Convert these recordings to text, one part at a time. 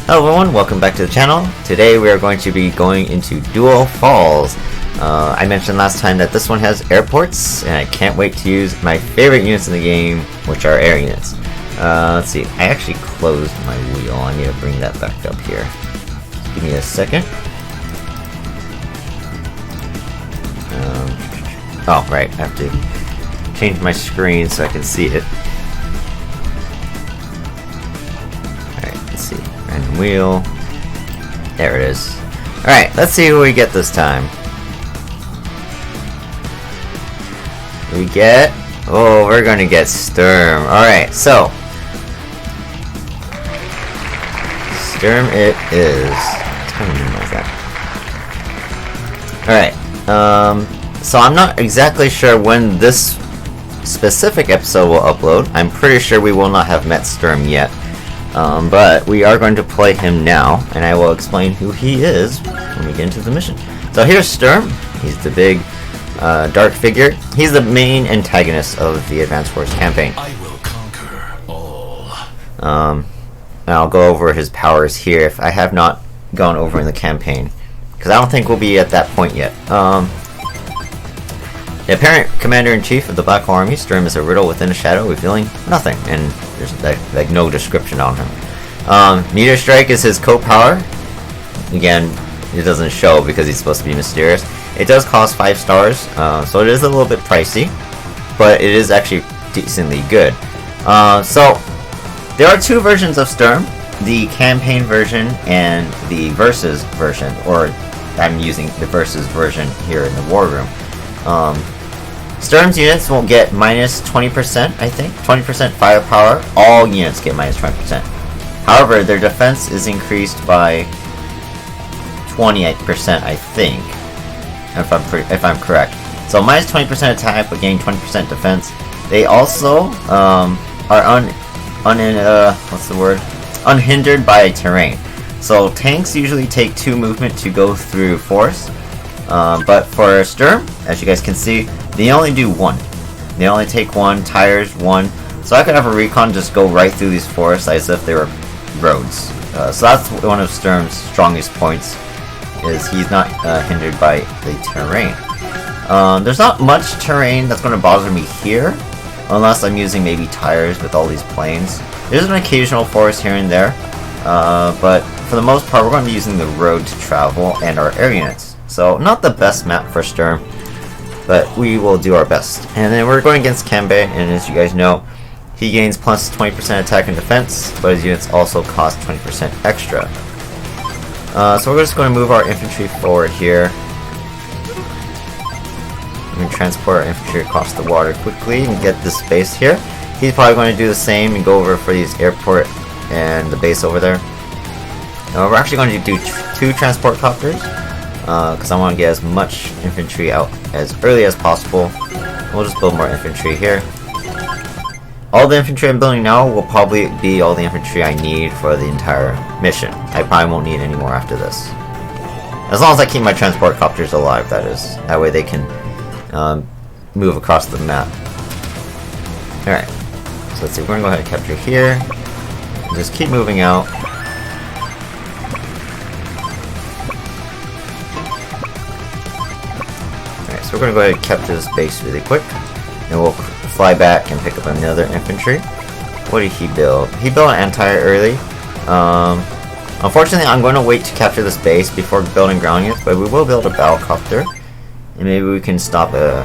Hello everyone, welcome back to the channel. Today we are going to be going into Dual Falls. I mentioned last time that this one has airports, and I can't wait to use my favorite units in the game, which are air units. Let's see, I actually closed my wheel. I need to bring that back up here. Give me a second. Oh, right, I have to change my screen so I can see it. Alright, let's see. Random wheel. There it is. Alright, let's see who we get this time. We get... Oh, we're gonna get Sturm. Alright, so... Sturm it is. Let's kind of minimize that. Alright, so I'm not exactly sure when this specific episode will upload. I'm pretty sure we will not have met Sturm yet. But we are going to play him now, and I will explain who he is when we get into the mission. So here's Sturm. He's the big dark figure. He's the main antagonist of the Advanced Wars campaign. I will conquer all. And I'll go over his powers here if I have not gone over in the campaign, because I don't think we'll be at that point yet. The apparent commander-in-chief of the Black Hole Army, Sturm is a riddle within a shadow, revealing nothing, and there's like no description on him. Meteor Strike is his co-power. Again, it doesn't show because he's supposed to be mysterious. It does cost 5 stars, so it is a little bit pricey, but it is actually decently good. So, there are 2 versions of Sturm, the campaign version and the versus version, or I'm using the versus version here in the war room. Sturm's units will get minus 20%, I think. 20% firepower. All units get minus 20%. However, their defense is increased by 28%, I think, if I'm correct. So minus 20% attack, but gaining 20% defense. They also are unhindered by terrain. So tanks usually take 2 movement to go through forest. But for Sturm, as you guys can see, they only do 1. They only take 1, tires 1. So I could have a recon just go right through these forests as if they were roads. So that's one of Sturm's strongest points, is he's not hindered by the terrain. There's not much terrain that's going to bother me here, unless I'm using maybe tires with all these plains. There's an occasional forest here and there, but for the most part we're going to be using the road to travel and our air units. So, not the best map for Sturm, but we will do our best. And then we're going against Kanbei, and as you guys know, he gains plus 20% attack and defense, but his units also cost 20% extra. So we're just going to move our infantry forward here. We can transport our infantry across the water quickly and get this base here. He's probably going to do the same and go over for these airport and the base over there. We're actually going to do 2 transport copters, because I want to get as much infantry out as early as possible. We'll just build more infantry here. All the infantry I'm building now will probably be all the infantry I need for the entire mission. I probably won't need any more after this. As long as I keep my transport copters alive, that is. That way they can move across the map. Alright, so let's see, we're going to go ahead and capture here. And just keep moving out. So we're going to go ahead and capture this base really quick, and we'll fly back and pick up another infantry. What did he build? He built an anti-air early. Unfortunately, I'm going to wait to capture this base before building ground units, but we will build a battlecopter, and maybe we can stop a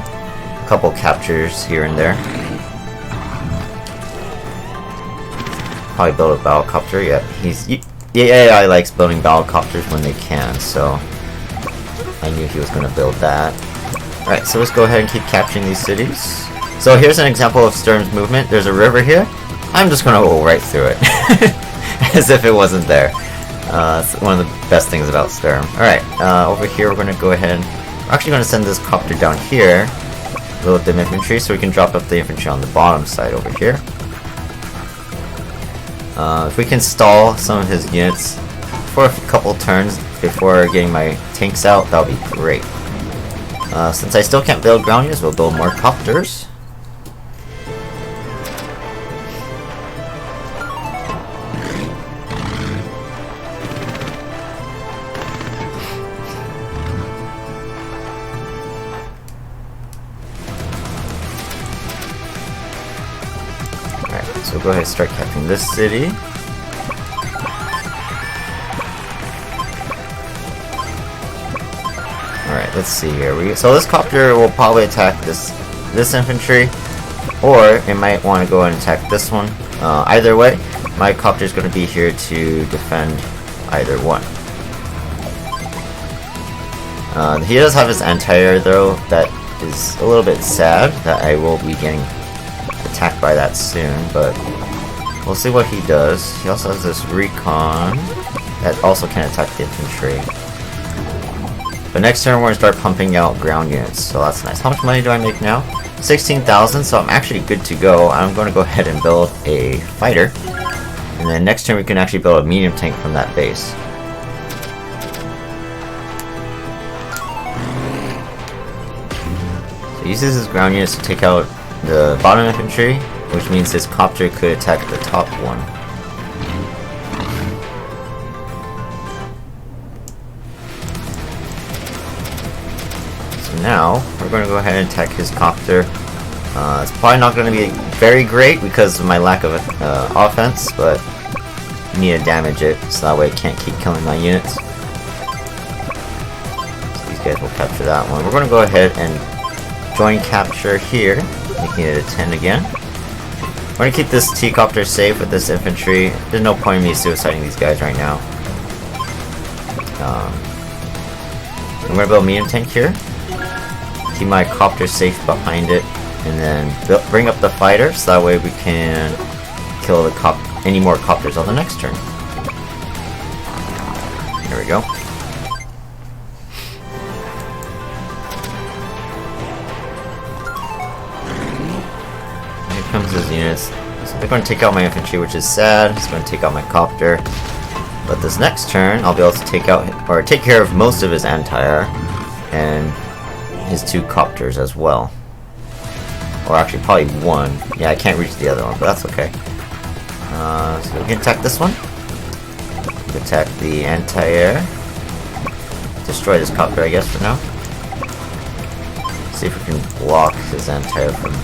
couple captures here and there. Probably build a battlecopter. Yeah, the AI likes building battlecopters when they can, so I knew he was going to build that. Alright, so let's go ahead and keep capturing these cities. So here's an example of Sturm's movement. There's a river here. I'm just going to go right through it. As if it wasn't there. It's one of the best things about Sturm. Alright, over here we're going to go ahead and... We're actually going to send this copter down here. Load them infantry so we can drop up the infantry on the bottom side over here. If we can stall some of his units for a couple turns before getting my tanks out, that would be great. Since I still can't build ground units, we'll build more copters. go ahead and start capturing this city. Alright, let's see here. So this copter will probably attack this infantry, or it might want to go and attack this one. Either way, my copter is going to be here to defend either one. He does have his anti-air though, that is a little bit sad that I will be getting attacked by that soon, but we'll see what he does. He also has this recon that also can attack the infantry. But next turn we're going to start pumping out ground units, so that's nice. How much money do I make now? 16,000, so I'm actually good to go. I'm going to go ahead and build a fighter, and then next turn we can actually build a medium tank from that base. So he uses his ground units to take out the bottom infantry, which means his copter could attack the top one. So now we're going to go ahead and attack his copter. It's probably not going to be very great because of my lack of offense, but I need to damage it so that way it can't keep killing my units. So these guys will capture that one. We're going to go ahead and join capture here, making it a 10 again. We're going to keep this T-copter safe with this infantry. There's no point in me suiciding these guys right now. I'm going to build a medium tank here. Keep my copter safe behind it. And then bring up the fighter so that way we can kill the any more copters on the next turn. There we go. Comes his units. So they're going to take out my infantry, which is sad. It's going to take out my copter. But this next turn, I'll be able to take out or take care of most of his anti-air and his 2 copters as well. Or actually, probably one. Yeah, I can't reach the other one, but that's okay. So we can attack this one. We can attack the anti-air. Destroy this copter, I guess, for now. See if we can block his anti-air from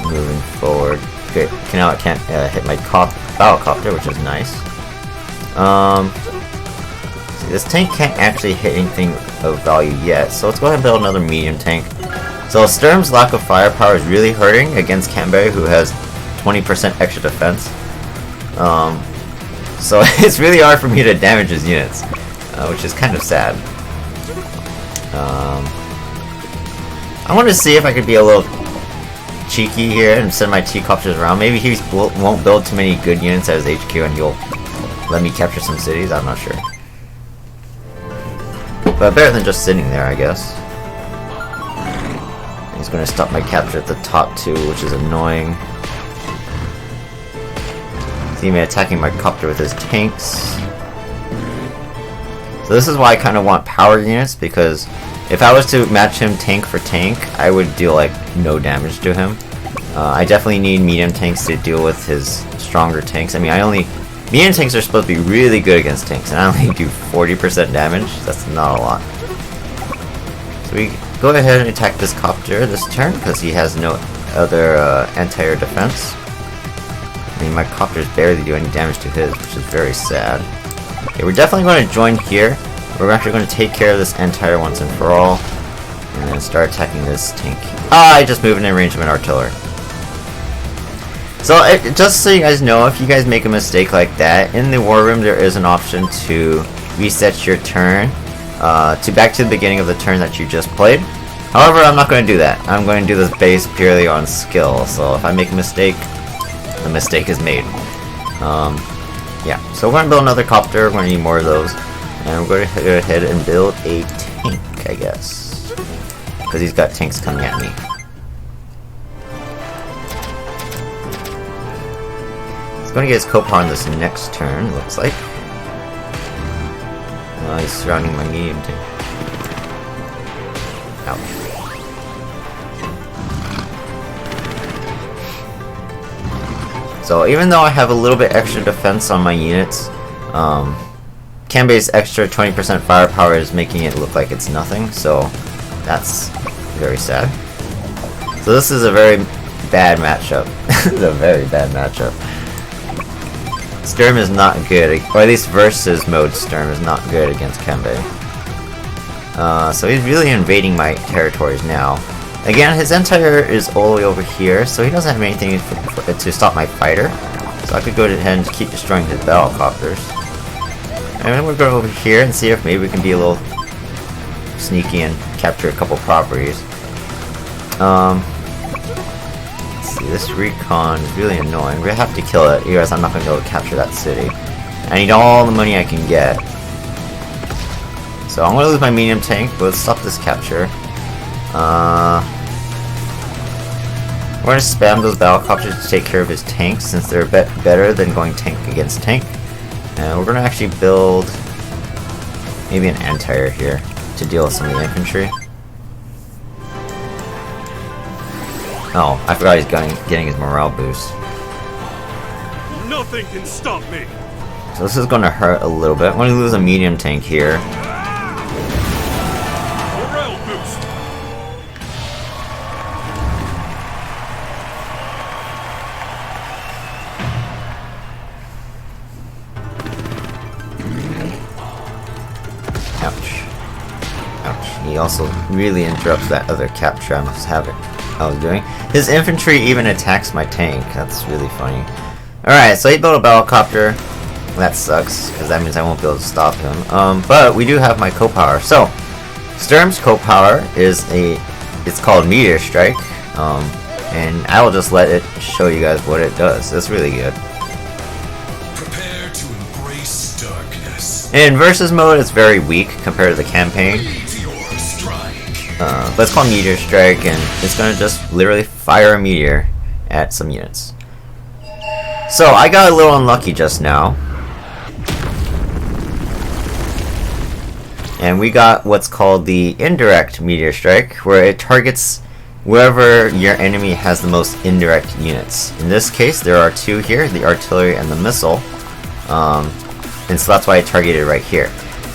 moving forward. Okay, now I can't hit my battle copter, which is nice. See, this tank can't actually hit anything of value yet, so let's go ahead and build another medium tank. So Sturm's lack of firepower is really hurting against Kanbei, who has 20% extra defense. So it's really hard for me to damage his units, which is kind of sad. I want to see if I could be a little cheeky here and send my T-copters around. Maybe he won't build too many good units at his HQ and he'll let me capture some cities. I'm not sure. But better than just sitting there, I guess. He's going to stop my capture at the top 2, which is annoying. See me attacking my copter with his tanks. So this is why I kind of want power units, because if I was to match him tank for tank, I would deal like no damage to him. I definitely need medium tanks to deal with his stronger tanks. I mean, medium tanks are supposed to be really good against tanks, and I only do 40% damage. That's not a lot. So we go ahead and attack this copter this turn because he has no other anti-air defense. I mean, my copters barely do any damage to his, which is very sad. Okay, we're definitely going to join here. We're actually going to take care of this anti-air once and for all, and then start attacking this tank. I just moved in range of an artillery. So, just so you guys know, if you guys make a mistake like that, in the war room there is an option to reset your turn to back to the beginning of the turn that you just played. However, I'm not going to do that. I'm going to do this based purely on skill. So if I make a mistake, the mistake is made. Yeah, so we're going to build another copter. We're going to need more of those. And we're going to go ahead and build a tank, I guess. Because he's got tanks coming at me. He's going to get his co-power on this next turn, looks like. He's surrounding my medium tank. Ouch. So even though I have a little bit extra defense on my units, Kanbei's extra 20% firepower is making it look like it's nothing, so that's very sad. So this is a very bad matchup. This is a very bad matchup. Sturm is not good, or at least versus mode Sturm is not good against Kembe. So he's really invading my territories now. Again, his entire is all the way over here, so he doesn't have anything to stop my fighter. So I could go ahead and keep destroying his battlecopters. And then we'll go over here and see if maybe we can be a little sneaky and capture a couple properties. Let's see, this recon is really annoying. We have to kill it, otherwise I'm not going to be able to capture that city. I need all the money I can get. So I'm going to lose my medium tank, but let's stop this capture. We're going to spam those battlecopters to take care of his tanks, since they're a bit better than going tank against tank. And we're going to actually build maybe an anti-air here to deal with some of the infantry. Oh, I forgot he's getting his morale boost. Nothing can stop me. So this is going to hurt a little bit. I'm going to lose a medium tank here. Morale boost. Ouch. Ouch. He also really interrupts that other capture I was doing. His infantry even attacks my tank. That's really funny. Alright, so he built a battlecopter. That sucks, because that means I won't be able to stop him. But we do have my co-power. So, Sturm's co-power is it's called Meteor Strike. And I will just let it show you guys what it does. It's really good. Prepare to embrace darkness. In versus mode, it's very weak compared to the campaign. Meteor strike. But it's called Meteor Strike, and it's gonna just literally fire a meteor at some units. So I got a little unlucky just now, and we got what's called the Indirect Meteor Strike, where it targets wherever your enemy has the most indirect units. In this case, there are two here, the artillery and the missile, and so that's why I targeted right here.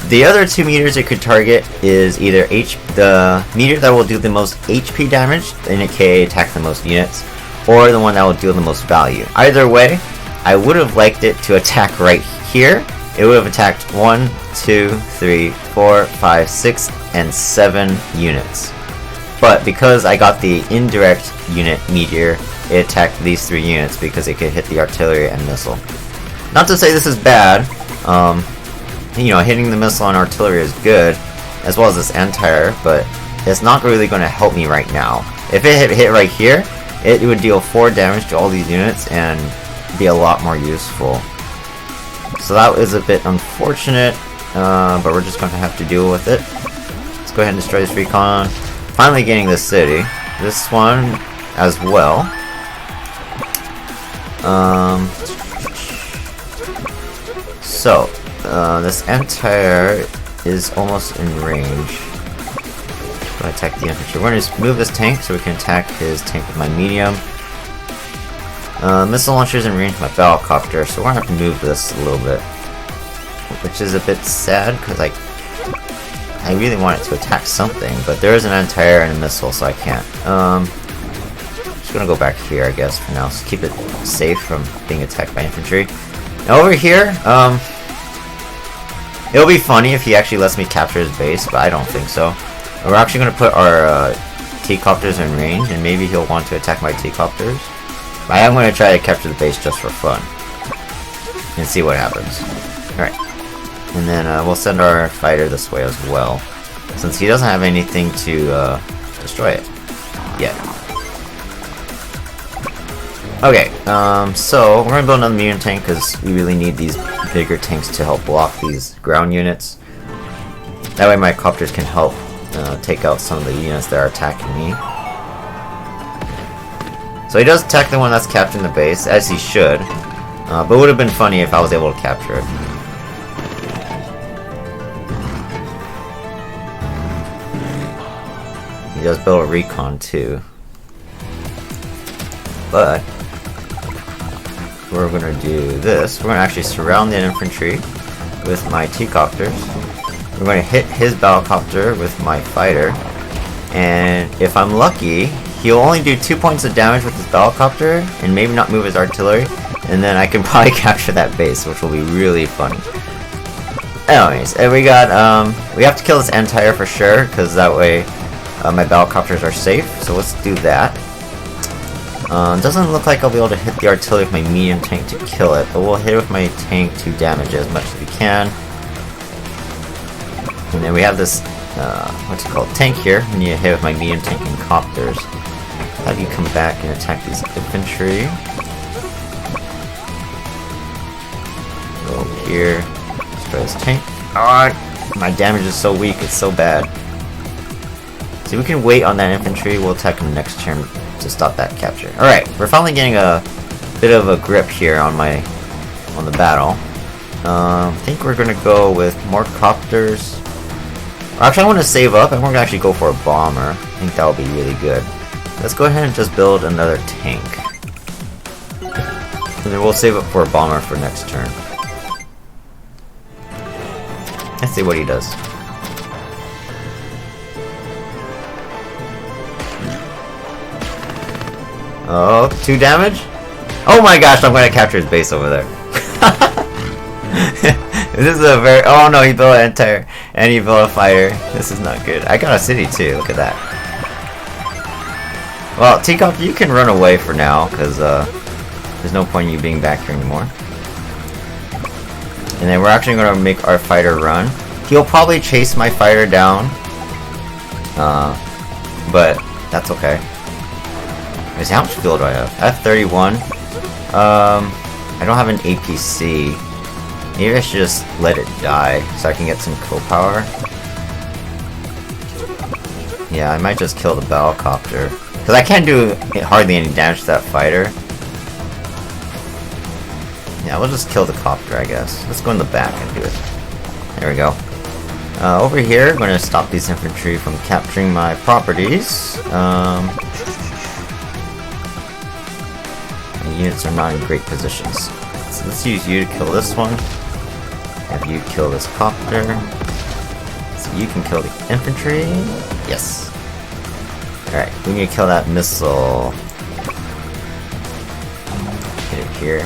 The other two meteors it could target is either the meteor that will do the most HP damage, and aka attack the most units, or the one that will deal the most value. Either way, I would have liked it to attack right here. It would have attacked 1, 2, 3, 4, 5, 6, and 7 units. But because I got the indirect unit meteor, it attacked these 3 units because it could hit the artillery and missile. Not to say this is bad. You know, hitting the missile and artillery is good, as well as this anti-air, but it's not really going to help me right now. If it hit right here, it would deal 4 damage to all these units and be a lot more useful. So that is a bit unfortunate, but we're just going to have to deal with it. Let's go ahead and destroy this recon. Finally getting this city. This one as well. So, this anti-air is almost in range. I'm going to attack the infantry. We're going to just move this tank so we can attack his tank with my medium. Missile launcher's in range of my battlecopter, so we're going to have to move this a little bit. Which is a bit sad, because I really want it to attack something, but there is an anti-air and a missile, so I can't. Just going to go back here, I guess, for now, so keep it safe from being attacked by infantry. Now over here, it'll be funny if he actually lets me capture his base, but I don't think so. We're actually going to put our T-copters in range, and maybe he'll want to attack my T-copters. But I am going to try to capture the base just for fun, and see what happens. Alright. And then we'll send our fighter this way as well, since he doesn't have anything to destroy it yet. Okay, so we're going to build another medium tank because we really need these bigger tanks to help block these ground units. That way my copters can help take out some of the units that are attacking me. So he does attack the one that's capturing the base, as he should, but it would have been funny if I was able to capture it. He does build a recon too. But we're going to do this. We're going to actually surround the infantry with my T-copters. We're going to hit his battlecopter with my fighter. And if I'm lucky, he'll only do 2 points of damage with his Battlecopter, and maybe not move his artillery, and then I can probably capture that base, which will be really funny. Anyways, and we have to kill this anti-air for sure, because that way my Battlecopters are safe, so let's do that. Doesn't look like I'll be able to hit the artillery with my medium tank to kill it, but we'll hit it with my tank to damage it as much as we can. And then we have this, what's it called, tank here. We need to hit with my medium tank and copters. Have you come back and attack these infantry. Go over here, destroy this tank. Ah, my damage is so weak, it's so bad. So we can wait on that infantry, we'll attack him next turn to stop that capture. Alright, we're finally getting a bit of a grip here on the battle. I think we're gonna go with more copters. Actually, I want to save up, and we're gonna actually go for a bomber. I think that'll be really good. Let's go ahead and just build another tank. And then we'll save up for a bomber for next turn. Let's see what he does. Oh, 2 damage? Oh my gosh, I'm gonna capture his base over there. This is a very... Oh no, he built an entire... And he built a fighter. This is not good. I got a city too, look at that. Well, Teacup, you can run away for now, because there's no point in you being back here anymore. And then we're actually going to make our fighter run. He'll probably chase my fighter down. But that's okay. Let's see, how much fuel do I have? I have 31. I don't have an APC. Maybe I should just let it die so I can get some kill power. Yeah, I might just kill the Battlecopter. Because I can't do hardly any damage to that fighter. Yeah, we'll just kill the copter, I guess. Let's go in the back and do it. There we go. Over here, I'm going to stop these infantry from capturing my properties. The units are not in great positions. So let's use you to kill this one. Have you kill this copter. So you can kill the infantry. Yes. Alright, we need to kill that missile. Hit it here.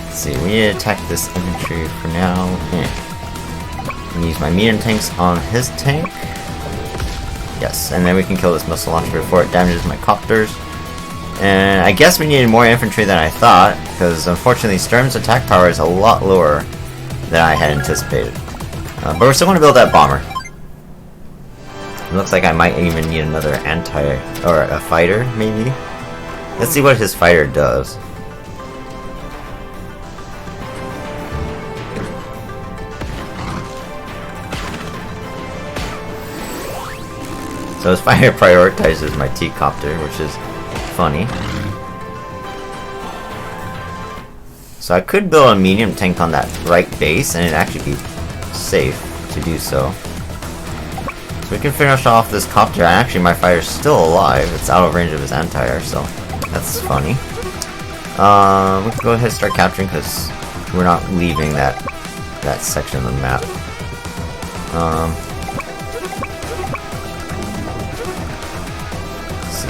Let's see, we need to attack this infantry for now. I'm gonna use my medium tanks on his tank. Yes, and then we can kill this missile launcher before it damages my copters. And I guess we needed more infantry than I thought, because unfortunately Sturm's attack power is a lot lower than I had anticipated. But we're still going to build that bomber. It looks like I might even need another or a fighter, maybe. Let's see what his fighter does. So his fighter prioritizes my T-copter, which is funny. So I could build a medium tank on that right base and it'd actually be safe to do so. So we can finish off this copter. Actually, my fighter's still alive. It's out of range of his anti-air, so that's funny. We can go ahead and start capturing because we're not leaving that section of the map.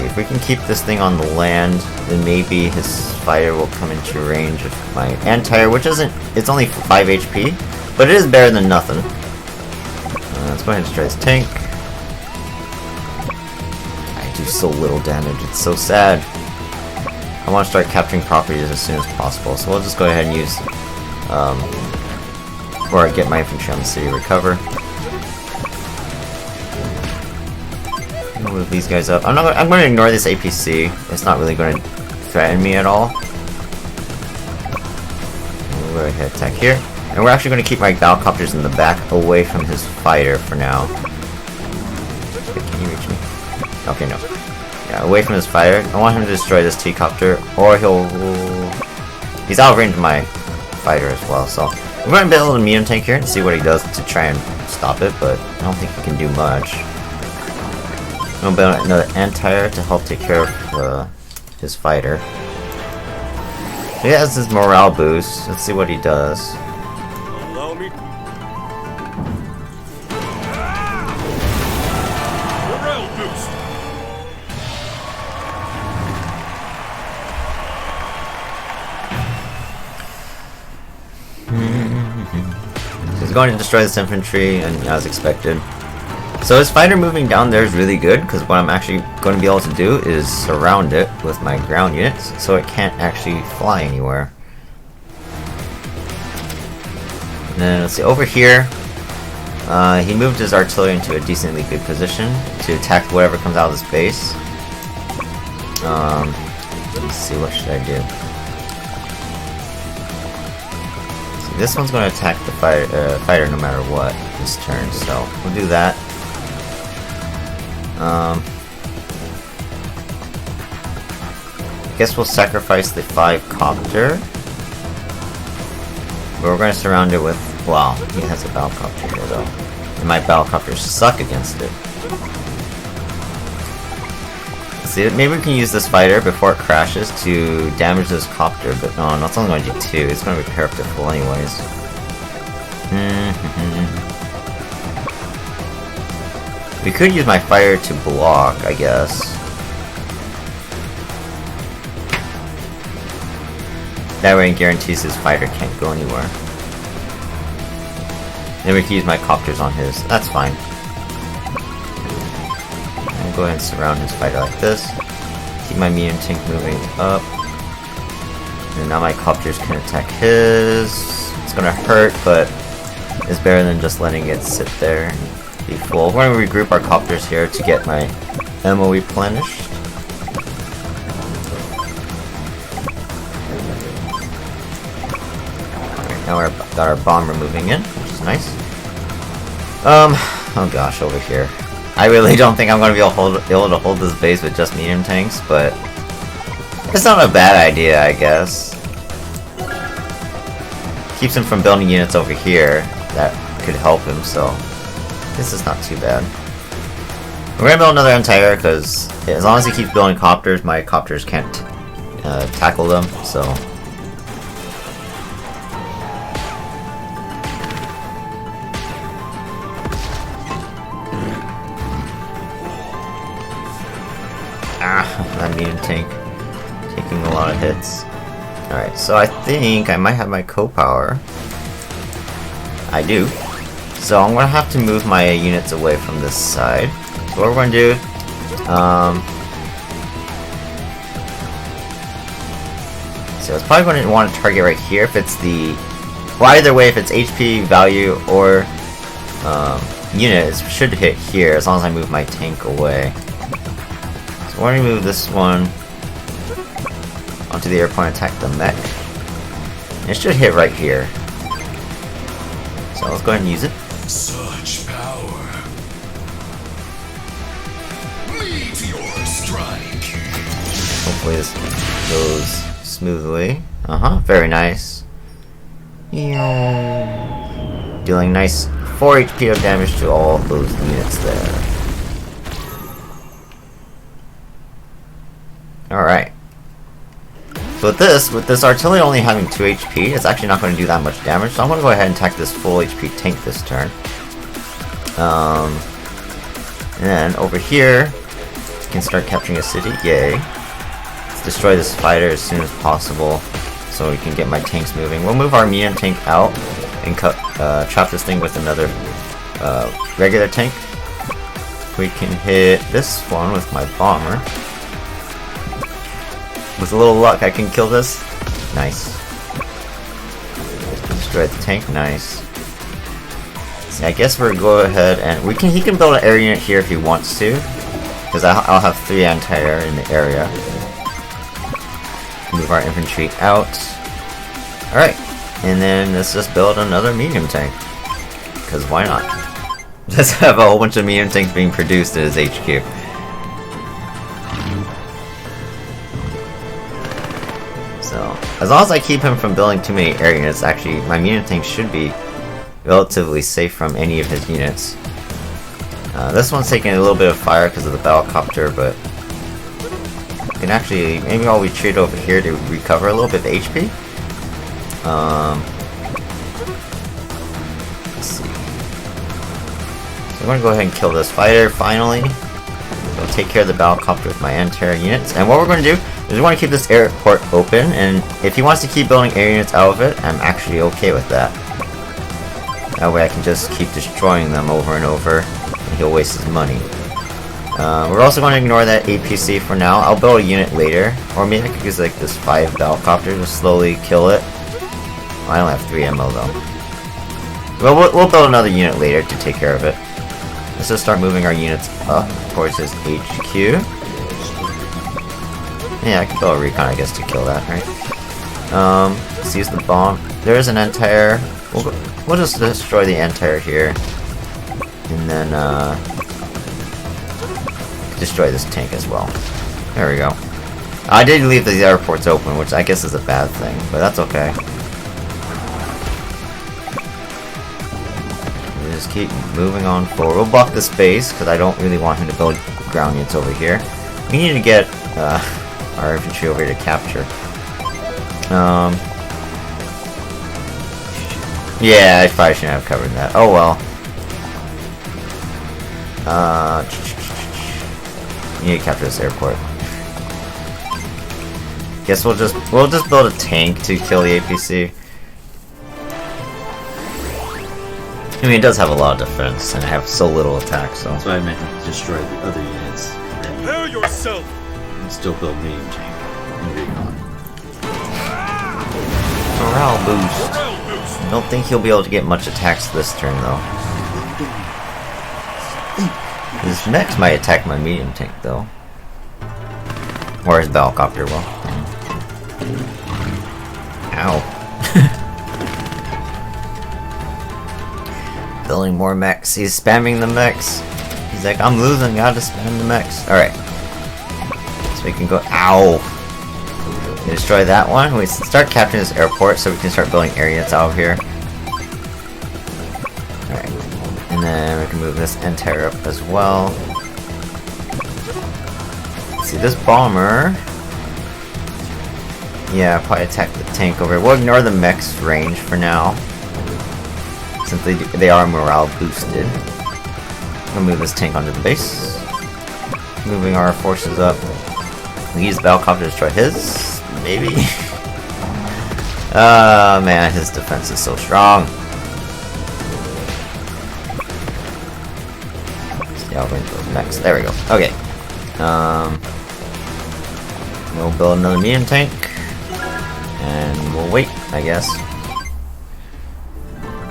If we can keep this thing on the land, then maybe his fighter will come into range of my anti-air, which isn't, it's only 5 HP, but it is better than nothing. Let's go ahead and destroy this tank. I do so little damage, it's so sad. I want to start capturing properties as soon as possible, so we'll just go ahead and use, or get my infantry on the city recover. Move these guys up. I'm going to ignore this APC. It's not really going to threaten me at all. We'll go ahead and attack here. And we're actually going to keep my Battlecopters in the back away from his fighter for now. Can you reach me? Okay, no. Yeah, away from his fighter. I want him to destroy this T-copter, or he's out of range of my fighter as well, so we're going to build a medium tank here and see what he does to try and stop it, but I don't think he can do much. I'm going to build another anti-air to help take care of his fighter. He has his morale boost. Let's see what he does. Allow me. Morale boost. He's going to destroy this infantry, and as expected. So his fighter moving down there is really good, because what I'm actually going to be able to do is surround it with my ground units, so it can't actually fly anywhere. And then let's see, over here, he moved his artillery into a decently good position to attack whatever comes out of this base. Let's see, what should I do? See, this one's going to attack the fighter no matter what this turn, so we'll do that. I guess we'll sacrifice the 5 copter. But we're going to surround it with... Wow, he has a battlecopter here though. And my battlecopters suck against it. See, maybe we can use this fighter before it crashes to damage this copter, but no, it's only going to do 2. It's going to repair up to full anyways. We could use my fire to block, I guess. That way it guarantees his fighter can't go anywhere. Then we can use my copters on his. That's fine. I'll go ahead and surround his fighter like this. Keep my medium tank moving up. And now my copters can attack his. It's gonna hurt, but it's better than just letting it sit there and be full. We're gonna regroup our copters here to get my ammo replenished. Alright, now we've got our bomber moving in, which is nice. Oh gosh, over here. I really don't think I'm gonna be able to hold this base with just medium tanks, but it's not a bad idea, I guess. Keeps him from building units over here that could help him, so this is not too bad. We're gonna build another anti-air because as long as he keeps building copters, my copters can't tackle them, so. That medium tank taking a lot of hits. Alright, so I think I might have my co-power. I do. So I'm gonna have to move my units away from this side. So what we're gonna do, so it's probably gonna want to target right here if it's the, well, either way, if it's HP value or unit, it should hit here as long as I move my tank away. So we're gonna move this one onto the airport and attack the mech. And it should hit right here. So let's go ahead and use it. Such power. Meteor strike. Hopefully this goes smoothly. Very nice. Dealing nice 4 HP of damage to all of those units there. Alright. So with this artillery only having 2 HP, it's actually not going to do that much damage, so I'm going to go ahead and attack this full HP tank this turn. And then over here, we can start capturing a city. Yay. Let's destroy this fighter as soon as possible so we can get my tanks moving. We'll move our medium tank out and trap this thing with another regular tank. We can hit this one with my bomber. With a little luck, I can kill this. Nice. Destroy the tank. Nice. See, I guess we're go ahead and he can build an air unit here if he wants to, because I'll have 3 anti-air in the area. Move our infantry out. All right, and then let's just build another medium tank, because why not? Just have a whole bunch of medium tanks being produced at his HQ. So, as long as I keep him from building too many air units, actually, my medium tank should be relatively safe from any of his units. This one's taking a little bit of fire because of the battlecopter, but I can actually, maybe I'll retreat over here to recover a little bit of HP. Let's see. So I'm going to go ahead and kill this fighter, finally. I'll take care of the battlecopter with my anti-air units. And what we're going to do is we want to keep this airport open, and if he wants to keep building air units out of it, I'm actually okay with that. That way I can just keep destroying them over and over, and he'll waste his money. We're also going to ignore that APC for now. I'll build a unit later, or maybe I could use like this 5 Balcopter to slowly kill it. Oh, I only have 3 ammo though. Well, we'll build another unit later to take care of it. Let's just start moving our units up towards his HQ. Yeah, I can build a recon, I guess, to kill that, right? Let's use the bomb. There's an entire. We'll just destroy the entire here, and then destroy this tank as well. There we go. I did leave the airports open, which I guess is a bad thing, but that's okay. We'll just keep moving on forward. We'll block the space because I don't really want him to build ground units over here. We need to get our infantry over here to capture. Yeah, I probably shouldn't have covered that. Oh well. You need to capture this airport. Guess we'll just build a tank to kill the APC. I mean, it does have a lot of defense and have so little attack, so That's why I meant to destroy the other units. Prepare yourself! And still build medium tank and recon. morale boost. Morale boost! I don't think he'll be able to get much attacks this turn though. His mechs might attack my medium tank though. Or his Balcopter will. Ow. Building more mechs. He's spamming the mechs. He's like, I'm losing, gotta spam the mechs. Alright. So we can go. Ow! Destroy that one. We start capturing this airport so we can start building air units out here. Alright. And then we can move this entire up as well. Let's see, this bomber. Yeah, probably attack the tank over here. We'll ignore the mech's range for now, since they are morale boosted. We'll move this tank onto the base. Moving our forces up. We use Balcopter to destroy his. Maybe. Man, his defense is so strong. Yeah, I'll bring those mechs. There we go. Okay. We'll build another medium tank. And we'll wait, I guess.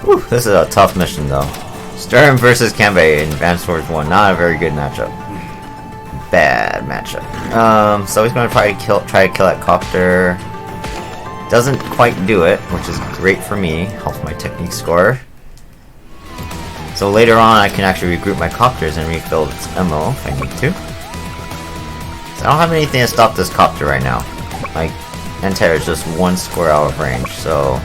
Whew, this is a tough mission though. Sturm versus Kanbei in Advanced Wars 1. Not a very good matchup. Bad matchup. So he's gonna try to kill that copter. Doesn't quite do it, which is great for me. Helps my technique score. So later on I can actually regroup my copters and refill its ammo if I need to. So I don't have anything to stop this copter right now. My anti-air is just 1 square out of range, so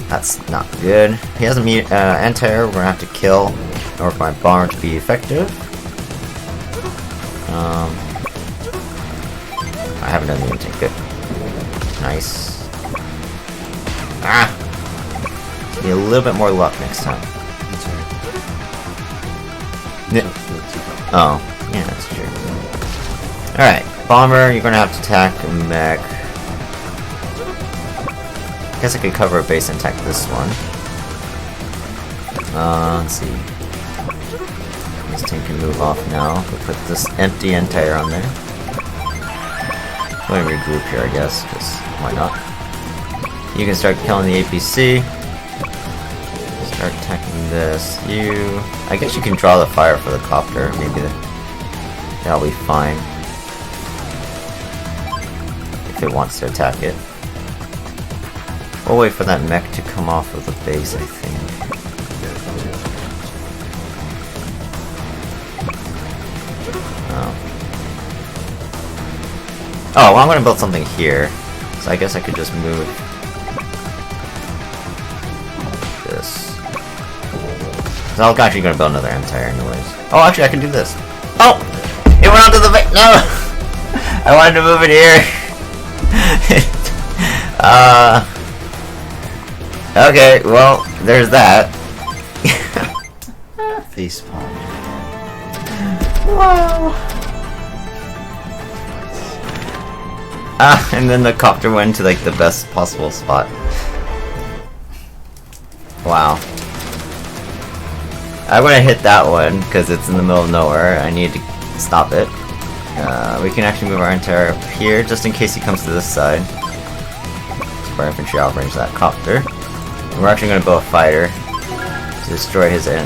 that's not good. He has a anti-air we're gonna have to kill in order for my bomber to be effective. I haven't done the intake. Good. Nice. Ah! Need a little bit more luck next time. Oh, yeah, that's true. Alright, bomber, you're gonna have to attack a mech. I guess I could cover a base and attack this one. Let's see. This tank can move off now. We'll put this empty anti-air on there. I'm going to regroup here, I guess, because why not? You can start killing the APC. Start attacking this. I guess you can draw the fire for the copter. Maybe that'll be fine. If it wants to attack it. We'll wait for that mech to come off of the base, I think. Oh, well, I'm gonna build something here. So I guess I could just move this. So I'm actually gonna build another anti-air anyways. Oh, actually I can do this. Oh! It went onto the base! No! I wanted to move it here! Okay, well, there's that. Facepalm. Wow. And then the copter went to like the best possible spot. Wow. I'm gonna hit that one because it's in the middle of nowhere. I need to stop it. We can actually move our entire up here just in case he comes to this side. Our infantry outrange that copter. And we're actually gonna build a fighter to destroy his air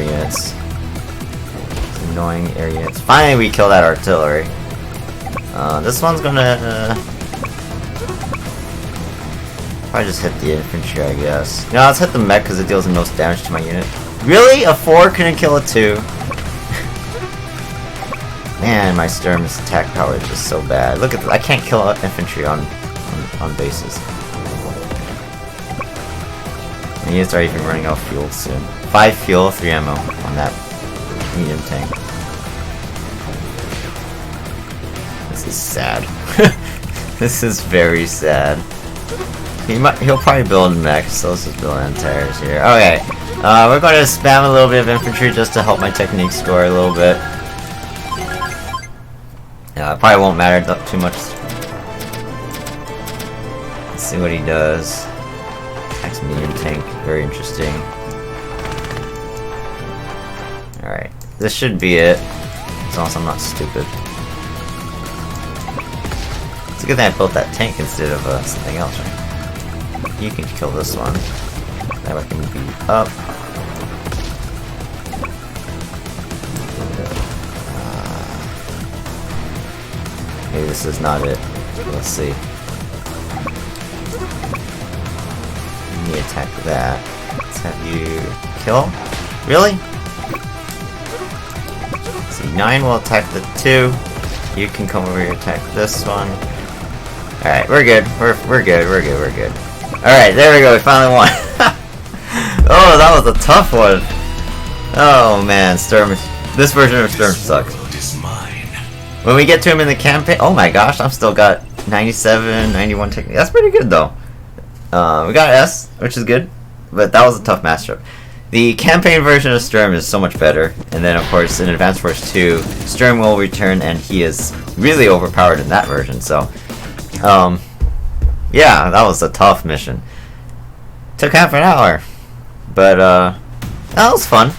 units. His annoying air units. Finally, we kill that artillery. This one's gonna probably just hit the infantry, I guess. No, let's hit the mech because it deals the most damage to my unit. Really? A 4 couldn't kill a 2? Man, my Sturm's attack power is just so bad. Look at this. I can't kill infantry on bases. My units are even running out of fuel soon. 5 fuel, 3 ammo on that medium tank. This is sad. This is very sad. He'll probably build mechs, so let's just build entires here. Okay, we're going to spam a little bit of infantry just to help my technique score a little bit. Yeah, it probably won't matter too much. Let's see what he does. Attacks medium tank, very interesting. Alright, this should be it. As long as I'm not stupid. It's a good thing I built that tank instead of something else, right? You can kill this one. That way I can beat up. Maybe this is not it. Let's see. Let me attack that. Let's have you kill. Really? Let's see, 9 will attack the 2. You can come over here and attack this one. Alright, we're good. We're good. We're good. Alright, there we go. We finally won. Oh, that was a tough one. Oh man, Sturm. This version of Sturm sucks. When we get to him in the campaign, oh my gosh, I've still got 97, 91 technique. That's pretty good though. We got S, which is good, but that was a tough matchup. The campaign version of Sturm is so much better, and then of course in Advanced Force 2, Sturm will return, and he is really overpowered in that version. So, yeah, that was a tough mission. Took half an hour, but that was fun.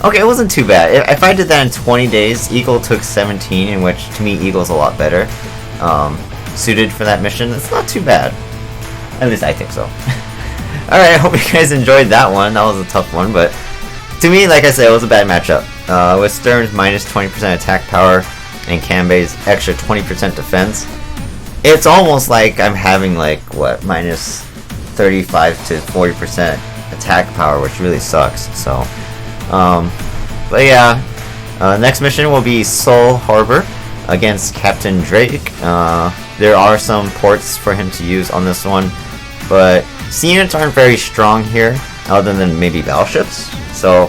Okay, it wasn't too bad. If I did that in 20 days, Eagle took 17, in which to me Eagle's a lot better suited for that mission. It's not too bad. At least I think so. Alright, I hope you guys enjoyed that one. That was a tough one, but to me, like I said, it was a bad matchup. With Stern's minus 20% attack power and Kanbei's extra 20% defense, it's almost like I'm having like, what, minus 35 to 40% attack power, which really sucks, so... but yeah, next mission will be Seoul Harbor against Captain Drake. There are some ports for him to use on this one, but sea units aren't very strong here, other than maybe battleships, so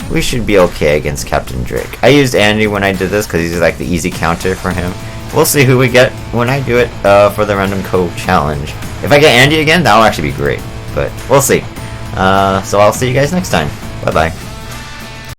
we should be okay against Captain Drake. I used Andy when I did this because he's like the easy counter for him. We'll see who we get when I do it for the Random Code Challenge. If I get Andy again, that'll actually be great, but we'll see. So I'll see you guys next time. Bye-bye.